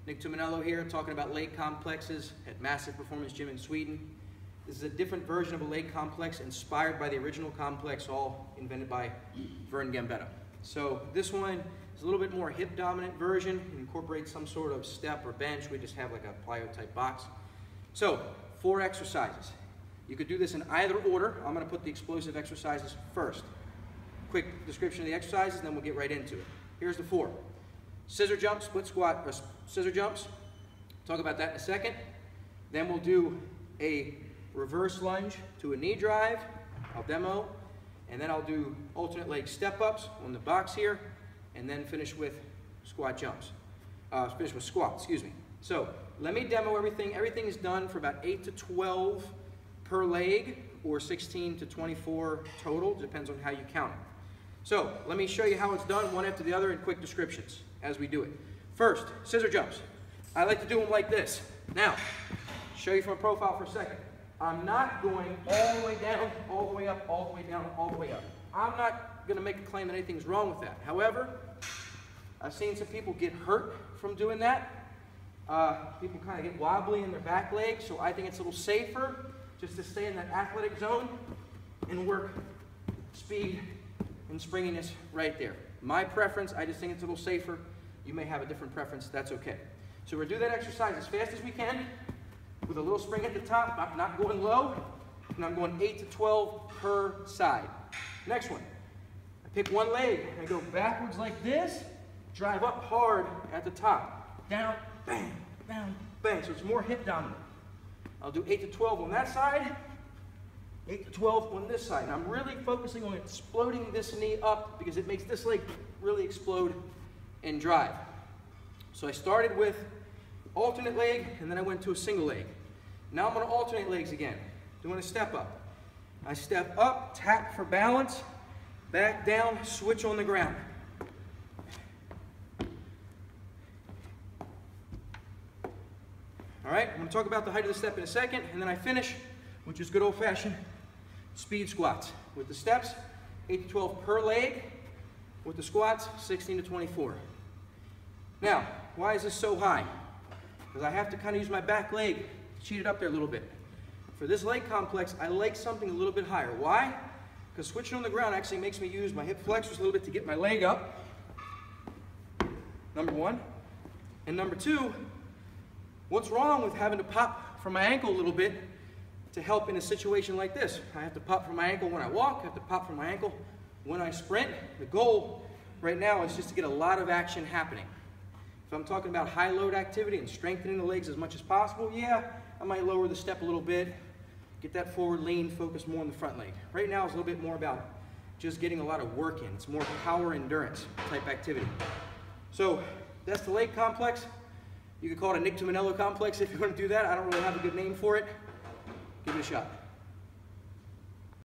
Nick Tuminello here, talking about leg complexes at Massive Performance Gym in Sweden. This is a different version of a leg complex inspired by the original complex, all invented by Vern Gambetta. So this one is a little bit more hip dominant version. It incorporates some sort of step or bench. We just have like a plyo type box. So 4 exercises. You could do this in either order. I'm going to put the explosive exercises first. Quick description of the exercises, and then we'll get right into it. Here's the 4. Scissor jump, split squat, scissor jumps. Talk about that in a second. Then we'll do a reverse lunge to a knee drive. I'll demo. And then I'll do alternate leg step ups on the box here. And then finish with squat jumps. Finish with squat, excuse me. So let me demo everything. Everything is done for about 8 to 12 per leg, or 16 to 24 total. Depends on how you count it. So let me show you how it's done one after the other in quick descriptions as we do it. First, scissor jumps. I like to do them like this. Now, show you from a profile for a second. I'm not going all the way down, all the way up, all the way down, all the way up. I'm not going to make a claim that anything's wrong with that. However, I've seen some people get hurt from doing that. People kind of get wobbly in their back legs, so I think it's a little safer just to stay in that athletic zone and work speed and springiness right there. My preference, I just think it's a little safer. You may have a different preference, that's okay. So we're going to do that exercise as fast as we can with a little spring at the top. I'm not going low, and I'm going 8 to 12 per side. Next one, I pick one leg, and I go backwards like this, drive up hard at the top. Down, bang, down, bang. So it's more hip dominant. I'll do 8 to 12 on that side, 8 to 12 on this side. And I'm really focusing on exploding this knee up because it makes this leg really explode and drive. So I started with alternate leg, and then I went to a single leg. Now I'm going to alternate legs again, doing a step up. I step up, tap for balance, back down, switch on the ground. All right, I'm going to talk about the height of the step in a second, and then I finish, which is good old-fashioned speed squats. With the steps, 8 to 12 per leg. With the squats, 16 to 24. Now, why is this so high? Because I have to kind of use my back leg, cheat it up there a little bit. For this leg complex, I like something a little bit higher. Why? Because switching on the ground actually makes me use my hip flexors a little bit to get my leg up. Number one. And number two, what's wrong with having to pop from my ankle a little bit to help in a situation like this? I have to pop from my ankle when I walk, I have to pop from my ankle when I sprint. The goal right now is just to get a lot of action happening. If I'm talking about high load activity and strengthening the legs as much as possible, yeah, I might lower the step a little bit, get that forward lean, focus more on the front leg. Right now it's a little bit more about just getting a lot of work in. It's more power endurance type activity. So that's the leg complex. You could call it a Nick Tuminello complex if you want to do that. I don't really have a good name for it. Give it a shot.